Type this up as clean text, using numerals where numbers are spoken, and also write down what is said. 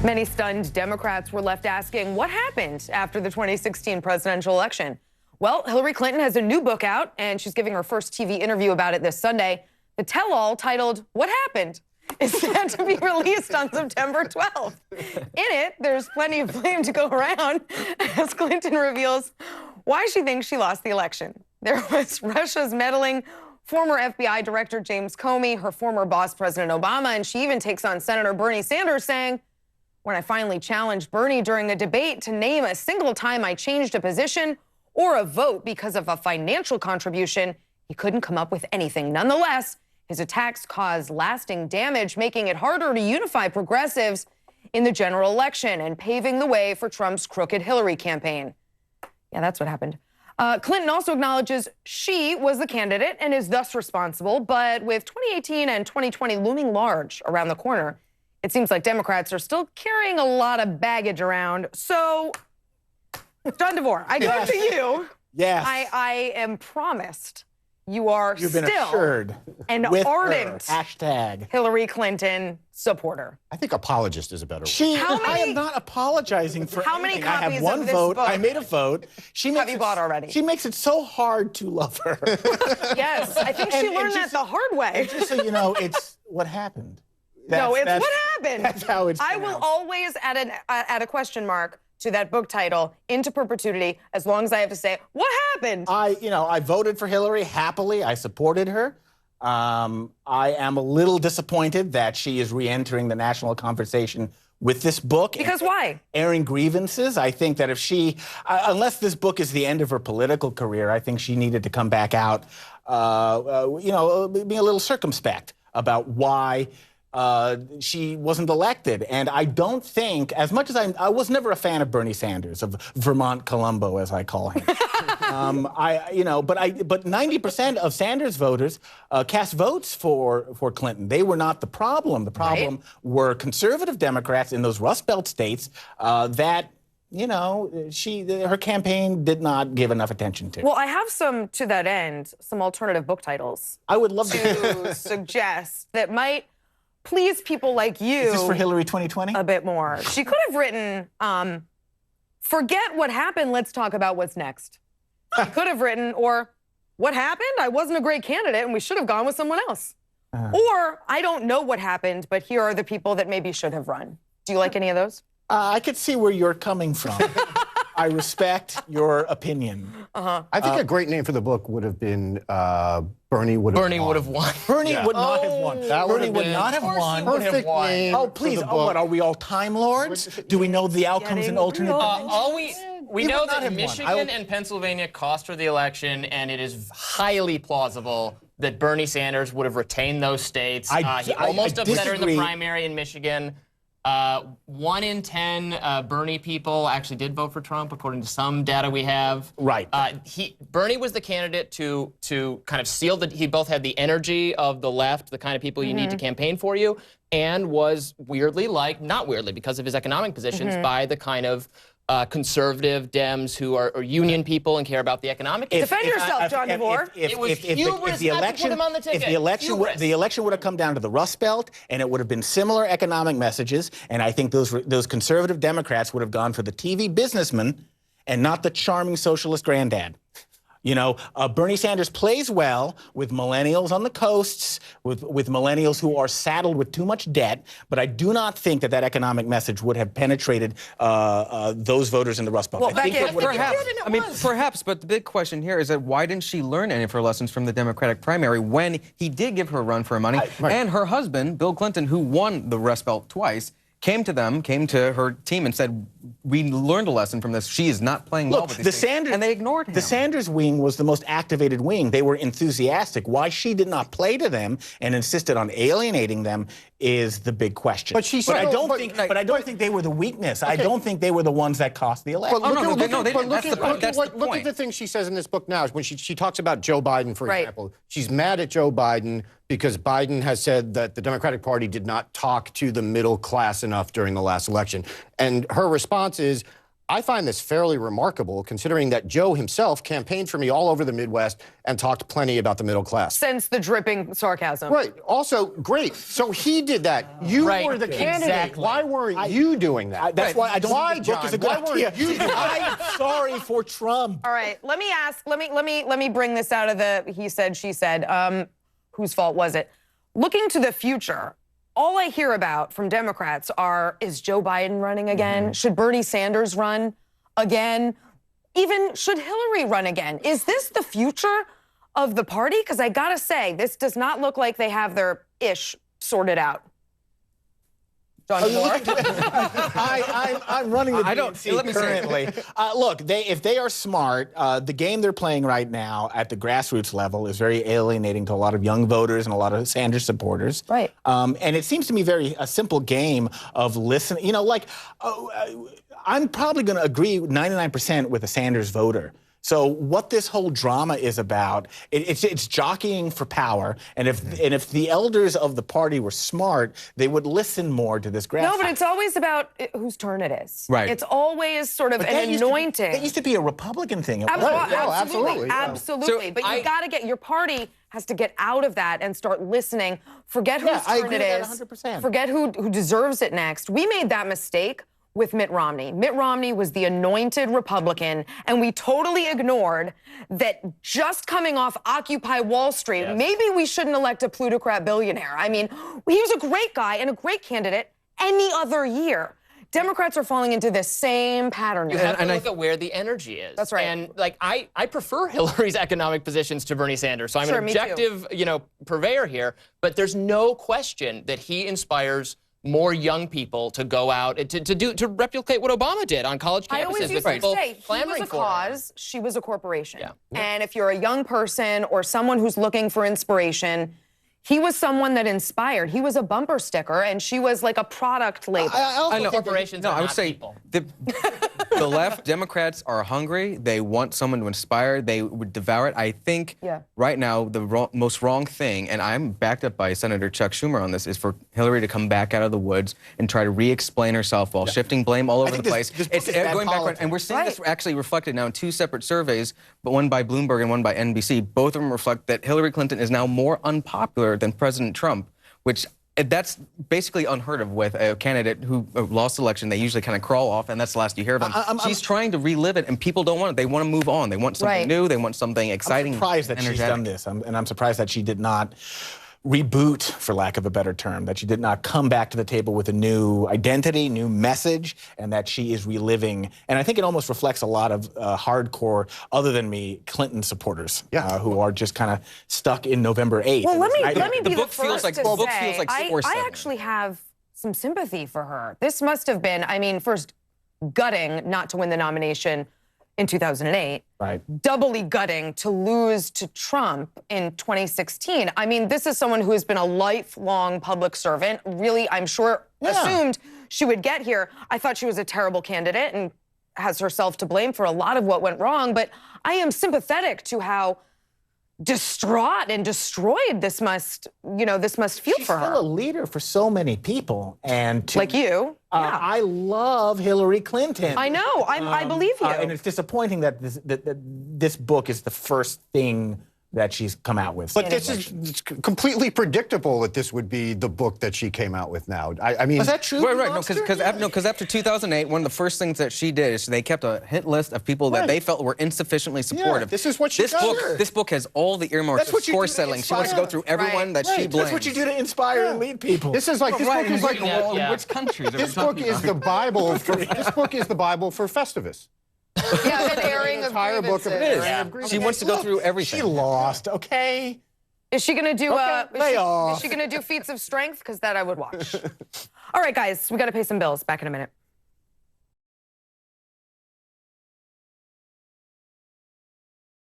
Many stunned Democrats were left asking what happened after the 2016 presidential election. Well, Hillary Clinton has a new book out, and she's giving her first TV interview about it this Sunday. The tell-all, titled What Happened, is set to be released on September 12th. In it, there's plenty of blame to go around as Clinton reveals why she thinks she lost the election. There was Russia's meddling, former FBI Director James Comey, her former boss, President Obama, and she even takes on Senator Bernie Sanders, saying, "When I finally challenged Bernie during a debate to name a single time I changed a position or a vote because of a financial contribution, he couldn't come up with anything. Nonetheless, his attacks caused lasting damage, making it harder to unify progressives in the general election and paving the way for Trump's crooked Hillary campaign." Yeah, that's what happened. Clinton also acknowledges she was the candidate and is thus responsible, but with 2018 and 2020 looming large around the corner, it seems like Democrats are still carrying a lot of baggage around. So, John DeVore, I go to you. Yes. I am promised you are You've been still assured an with ardent her. Hashtag. Hillary Clinton supporter. I think apologist is a better word. I am not apologizing for How many anything. I copies have one of this vote. book I made a vote. have you bought already? She makes it so hard to love her. Yes, I think she learned that the hard way. And just so you know, it's what happened. No, it's what happened. That's how it's I will always add a question mark to that book title into perpetuity as long as I have to say, what happened? I voted for Hillary happily. I supported her. I am a little disappointed that she is re-entering the national conversation with this book. Because why? Airing grievances. I think that if she, unless this book is the end of her political career, I think she needed to come back out, being a little circumspect about why she wasn't elected. And I don't think, as much as I was never a fan of Bernie Sanders, of Vermont Columbo, as I call him. But 90% of Sanders voters cast votes for Clinton. They were not the problem. The problem were conservative Democrats in those Rust Belt states that her campaign did not give enough attention to. Well, I have to that end, some alternative book titles. I would love to suggest that might please people like you. Is this for Hillary 2020? A bit more. She could have written, forget what happened, let's talk about what's next. She could have written, or what happened? I wasn't a great candidate and we should have gone with someone else. Or I don't know what happened, but here are the people that maybe should have run. Do you like any of those? I could see where you're coming from. I respect your opinion. I think a great name for the book would have been Bernie would have won. Bernie would not have won. Bernie would not have won. Perfect name. Oh, please. Oh, what, are we all Time Lords? Do we know the outcomes in alternate dimensions? We know that Michigan and Pennsylvania cost her the election, and it is highly plausible that Bernie Sanders would have retained those states. He almost upset her in the primary in Michigan. 1 in 10 Bernie people actually did vote for Trump, according to some data we have. Right. Bernie was the candidate to kind of seal that he both had the energy of the left, the kind of people you need to campaign for you, and was weirdly not weirdly because of his economic positions, by the kind of conservative Dems who are union people and care about the economic. Defend yourself, John DeVore. It was hubris not to put him on the ticket. If the election would have come down to the Rust Belt, and it would have been similar economic messages, and I think those conservative Democrats would have gone for the TV businessman and not the charming socialist granddad. Bernie Sanders plays well with millennials on the coasts, with millennials who are saddled with too much debt, but I do not think that economic message would have penetrated those voters in the Rust Belt. Well, perhaps, but the big question here is that why didn't she learn any of her lessons from the Democratic primary when he did give her a run for her money? And her husband, Bill Clinton, who won the Rust Belt twice, came to her team and said, we learned a lesson from this. She is not playing well with these things. And they ignored him. The Sanders wing was the most activated wing. They were enthusiastic. Why she did not play to them and insisted on alienating them is the big question. But I don't think they were the weakness. Okay. I don't think they were the ones that cost the election. Look at the things she says in this book now. When she talks about Joe Biden, for example, she's mad at Joe Biden because Biden has said that the Democratic Party did not talk to the middle class enough during the last election. And her response is, I find this fairly remarkable, considering that Joe himself campaigned for me all over the Midwest and talked plenty about the middle class. Sense the dripping sarcasm. Right. Also, great. So he did that. You were the candidate. Exactly. Why weren't you doing that? That's why I don't think this book is a good idea. You I'm sorry for Trump. All right, let me bring this out of the he said, she said. Whose fault was it? Looking to the future, all I hear about from Democrats is Joe Biden running again? Should Bernie Sanders run again? Even should Hillary run again? Is this the future of the party? Because I gotta say, this does not look like they have their ish sorted out. John I'm running the DNC currently. Look, if they are smart, the game they're playing right now at the grassroots level is very alienating to a lot of young voters and a lot of Sanders supporters. Right. And it seems to me a simple game of listening. You know, like, I'm probably going to agree 99% with a Sanders voter. So what this whole drama is about, it's jockeying for power. And if the elders of the party were smart, they would listen more to this grassroots. No, but it's always about whose turn it is. Right. It's always sort of an anointing. That used to be a Republican thing. Absolutely. So but you got to get, your party has to get out of that and start listening. Forget whose turn it is. 100%. Forget who deserves it next. We made that mistake with Mitt Romney. Mitt Romney was the anointed Republican, and we totally ignored that just coming off Occupy Wall Street, maybe we shouldn't elect a plutocrat billionaire. I mean, he was a great guy and a great candidate any other year. Democrats are falling into this same pattern. You have to look at where the energy is. That's right. And like I prefer Hillary's economic positions to Bernie Sanders. So I'm an objective, purveyor here. But there's no question that he inspires more young people to go out and to replicate what Obama did on college campuses. I always used to say, he was a cause, she was a corporation. Yeah. And if you're a young person or someone who's looking for inspiration, he was someone that inspired. He was a bumper sticker, and she was like a product label. I know. Corporations are not people. The left, Democrats are hungry. They want someone to inspire. They would devour it. I think right now the most wrong thing, and I'm backed up by Senator Chuck Schumer on this, is for Hillary to come back out of the woods and try to re-explain herself while shifting blame all over the place. It's going backward, and we're seeing this actually reflected now in two separate surveys, but one by Bloomberg and one by NBC. Both of them reflect that Hillary Clinton is now more unpopular than President Trump, which that's basically unheard of with a candidate who lost the election. They usually kind of crawl off, and that's the last you hear of them. She's trying to relive it, and people don't want it. They want to move on. They want something new. They want something exciting. I'm surprised that she's done this, and I'm surprised that she did not reboot, for lack of a better term, that she did not come back to the table with a new identity, new message, and that she is reliving. And I think it almost reflects a lot of hardcore, other than me, Clinton supporters who are just kind of stuck in November 8th. Well, let me be the book the feels first like to the book say, feels like I actually have some sympathy for her. This must have been, I mean, first gutting not to win the nomination in 2008, doubly gutting to lose to Trump in 2016. I mean, this is someone who has been a lifelong public servant, really, I'm sure, assumed she would get here. I thought she was a terrible candidate and has herself to blame for a lot of what went wrong, but I am sympathetic to how distraught and destroyed this must feel for her. She's still a leader for so many people, and like you. I love Hillary Clinton. I know. I believe you. And it's disappointing that this book is the first thing that she's come out with. But it's completely predictable that this would be the book that she came out with now. I mean, is that true? Right. Because after 2008, one of the first things that she did is they kept a hit list of people that they felt were insufficiently supportive. This is what she does. This book has all the earmarks for score settling. She wants to go through everyone that she blames. That's what you do to inspire and lead people. This is like this book is like which countries? This book is the Bible. This book is the Bible for Festivus. Yeah, an airing of grievances. She wants to go through everything. She lost, okay? Is she going to do is she going to do feats of strength? Because that I would watch. All right, guys, we got to pay some bills. Back in a minute.